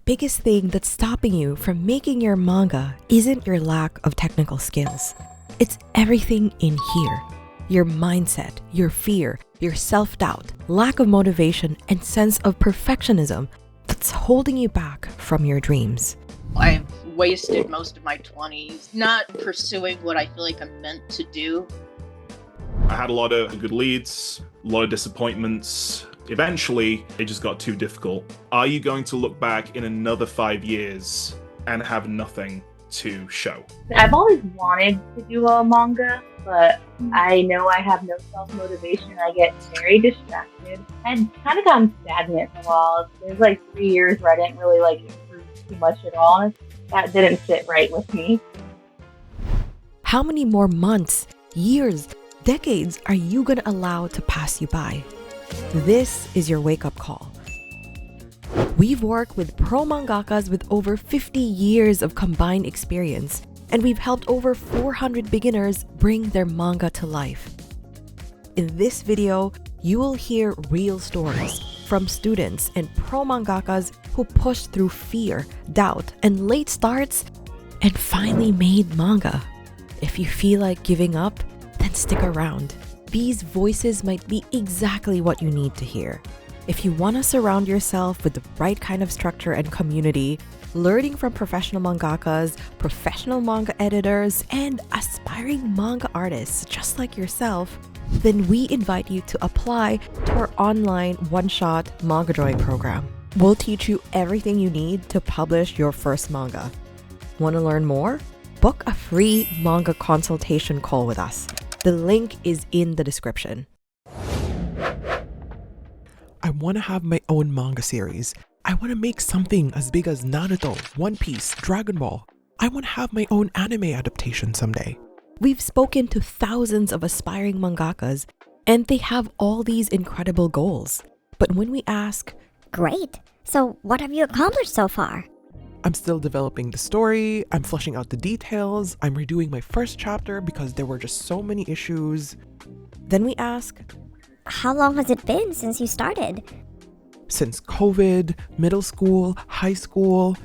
biggest thing that's stopping you from making your manga isn't your lack of technical skills. It's everything in here. Your mindset, your fear, your self-doubt, lack of motivation, and sense of perfectionism that's holding you back from your dreams. I've wasted most of my 20s not pursuing what I feel like I'm meant to do. I had a lot of good leads, a lot of disappointments. Eventually, it just got too difficult. Are you going to look back in another 5 years and have nothing to show? I've always wanted to do a manga, but I know I have no self-motivation. I get very distracted. I'd kind of gotten stagnant for a while. There's like 3 years where I didn't really improve too much at all. That didn't sit right with me. How many more months, years, decades are you gonna allow to pass you by? This is your wake-up call. We've worked with pro mangakas with over 50 years of combined experience, and we've helped over 400 beginners bring their manga to life. In this video, you will hear real stories from students and pro mangakas who pushed through fear, doubt, and late starts and finally made manga. If you feel like giving up, then stick around. These voices might be exactly what you need to hear. If you want to surround yourself with the right kind of structure and community, learning from professional mangakas, professional manga editors, and aspiring manga artists just like yourself, then we invite you to apply to our online one-shot manga drawing program. We'll teach you everything you need to publish your first manga. Want to learn more? Book a free manga consultation call with us. The link is in the description. I want to have my own manga series. I want to make something as big as Naruto, One Piece, Dragon Ball. I want to have my own anime adaptation someday. We've spoken to thousands of aspiring mangakas, and they have all these incredible goals. But when we ask, Great. So what have you accomplished so far? I'm still developing the story, I'm fleshing out the details, I'm redoing my first chapter because there were just so many issues. then we ask, How long has it been since you started? Since COVID, middle school, high school,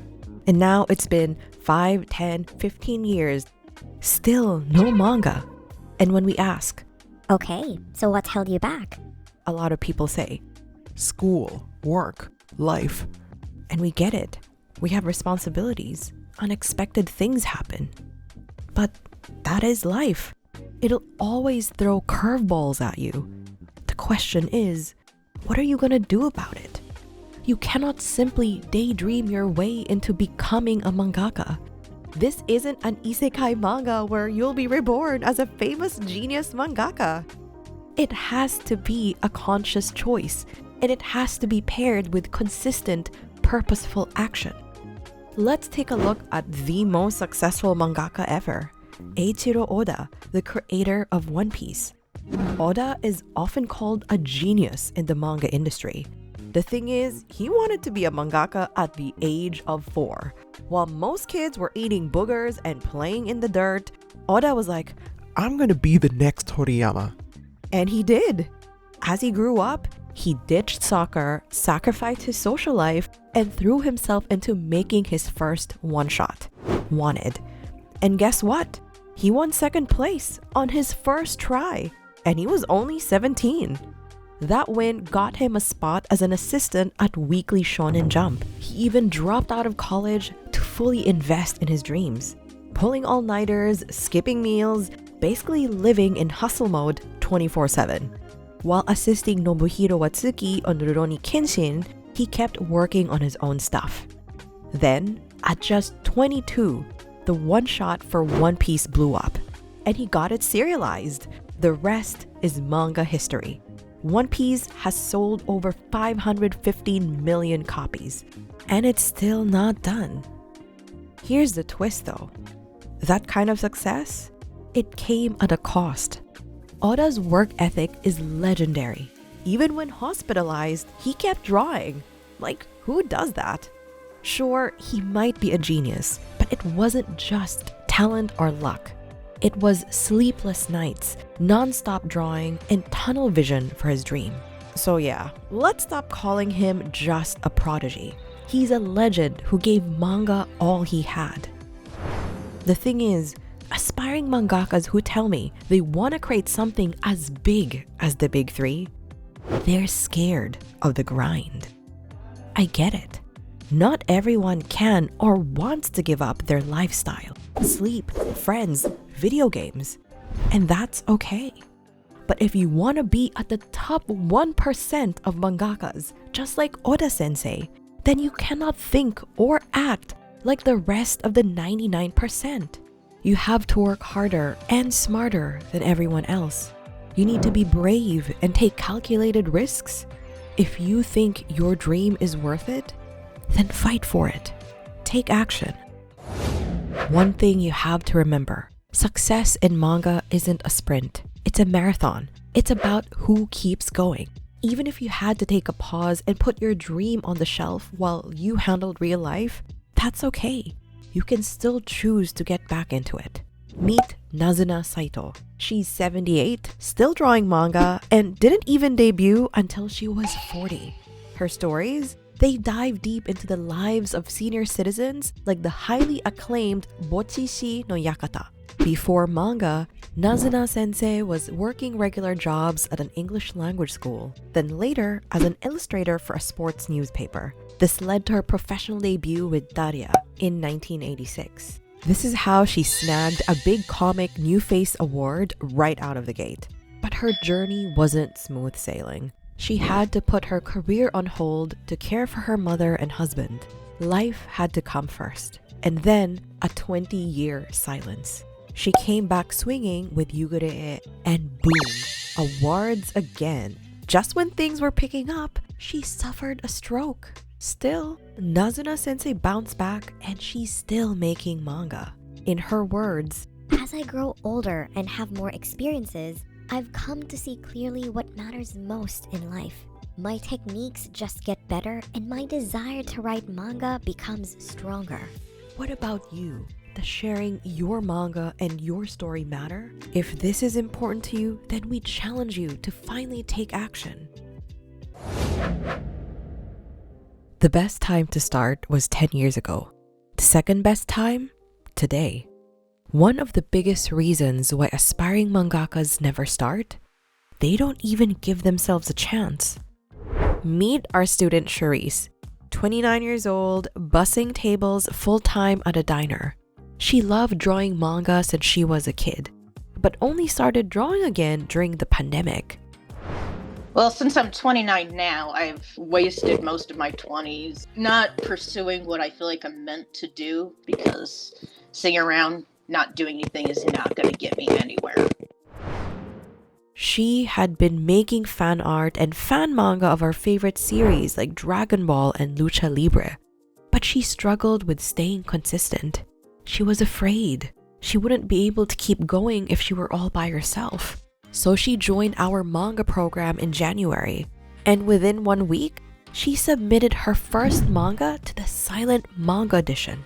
and now it's been 5, 10, 15 years, still no manga. And when we ask, Okay, so what's held you back? a lot of people say, school, work, life. and we get it. We have responsibilities. Unexpected things happen. But that is life. It'll always throw curveballs at you. The question is, what are you gonna do about it? You cannot simply daydream your way into becoming a mangaka. This isn't an isekai manga where you'll be reborn as a famous genius mangaka. It has to be a conscious choice, and it has to be paired with consistent, purposeful action. Let's take a look at the most successful mangaka ever, Eiichiro Oda, the creator of One Piece. Oda is often called a genius in the manga industry. The thing is, he wanted to be a mangaka at the age of 4. While most kids were eating boogers and playing in the dirt, Oda was like, I'm gonna be the next Toriyama. and he did. As he grew up, he ditched soccer, sacrificed his social life, and threw himself into making his first one-shot, Wanted. And guess what? He won second place on his first try, and he was only 17. That win got him a spot as an assistant at Weekly Shonen Jump. He even dropped out of college to fully invest in his dreams, pulling all-nighters, skipping meals, basically living in hustle mode 24/7. While assisting Nobuhiro Watsuki on Rurouni Kenshin, he kept working on his own stuff. Then, at just 22, the one-shot for One Piece blew up, and he got it serialized. The rest is manga history. One Piece has sold over 515 million copies, and it's still not done. Here's the twist though. That kind of success, it came at a cost. Oda's work ethic is legendary. Even when hospitalized, he kept drawing. Like, who does that? Sure, he might be a genius, but it wasn't just talent or luck. It was sleepless nights, non-stop drawing, and tunnel vision for his dream. So yeah, let's stop calling him just a prodigy. He's a legend who gave manga all he had. The thing is, aspiring mangakas who tell me they want to create something as big as the big three, they're scared of the grind. I get it. Not everyone can or wants to give up their lifestyle, sleep, friends, video games, and that's okay. But if you want to be at the top 1% of mangakas, just like Oda-sensei, then you cannot think or act like the rest of the 99%. You have to work harder and smarter than everyone else. You need to be brave and take calculated risks. If you think your dream is worth it, then fight for it. Take action. One thing you have to remember, success in manga isn't a sprint. It's a marathon. It's about who keeps going. Even if you had to take a pause and put your dream on the shelf while you handled real life, that's okay. You can still choose to get back into it. Meet Nazuna Saito. She's 78, still drawing manga, and didn't even debut until she was 40. Her stories? They dive deep into the lives of senior citizens like the highly acclaimed Bochishi no Yakata. Before manga, Nazuna sensei was working regular jobs at an English language school, then later as an illustrator for a sports newspaper. This led to her professional debut with Daria in 1986. This is how she snagged a big comic New Face award right out of the gate. But her journey wasn't smooth sailing. She had to put her career on hold to care for her mother and husband. Life had to come first, and then a 20-year silence. She came back swinging with Yugure, and boom, awards again. Just when things were picking up, she suffered a stroke. Still, Nazuna sensei bounced back and she's still making manga. In her words, As I grow older and have more experiences, I've come to see clearly what matters most in life. My techniques just get better and my desire to write manga becomes stronger. what about you? Does sharing your manga and your story matter? If this is important to you, then we challenge you to finally take action. The best time to start was 10 years ago. The second best time? Today. One of the biggest reasons why aspiring mangakas never start? They don't even give themselves a chance. Meet our student Charisse, 29 years old, bussing tables full-time at a diner. She loved drawing manga since she was a kid, but only started drawing again during the pandemic. Well, since I'm 29 now, I've wasted most of my 20s not pursuing what I feel like I'm meant to do, because sitting around not doing anything is not going to get me anywhere. She had been making fan art and fan manga of her favorite series like Dragon Ball and Lucha Libre, but she struggled with staying consistent. She was afraid she wouldn't be able to keep going if she were all by herself. So she joined our manga program in January, and within 1 week, she submitted her first manga to the silent manga edition.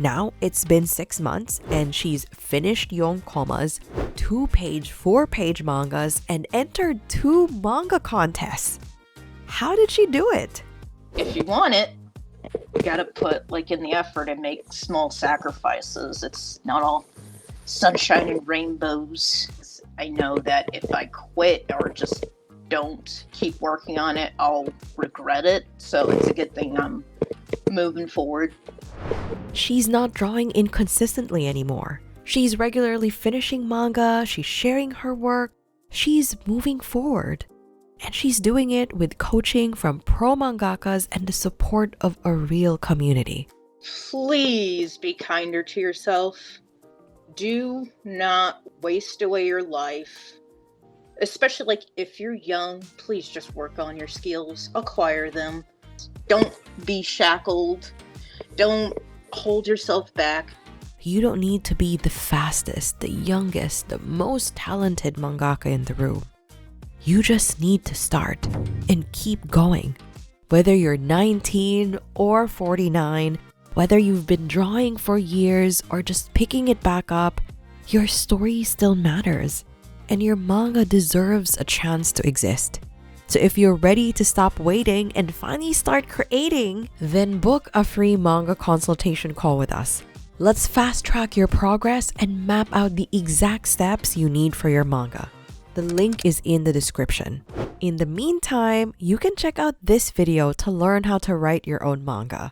Now it's been 6 months and she's finished Yonkoma's 2-page, 4-page mangas and entered 2 manga contests. How did she do it? If you want it, you gotta put in the effort and make small sacrifices. It's not all sunshine and rainbows. I know that if I quit or just don't keep working on it, I'll regret it. So it's a good thing I'm moving forward. She's not drawing inconsistently anymore. She's regularly finishing manga, she's sharing her work, she's moving forward. And she's doing it with coaching from pro mangakas and the support of a real community. Please be kinder to yourself. Do not waste away your life. Especially if you're young, please just work on your skills, acquire them. Don't be shackled. Don't hold yourself back. You don't need to be the fastest, the youngest, the most talented mangaka in the room. You just need to start and keep going. Whether you're 19 or 49, whether you've been drawing for years or just picking it back up, your story still matters, and your manga deserves a chance to exist. So if you're ready to stop waiting and finally start creating, then book a free manga consultation call with us. Let's fast track your progress and map out the exact steps you need for your manga. The link is in the description. In the meantime, you can check out this video to learn how to write your own manga.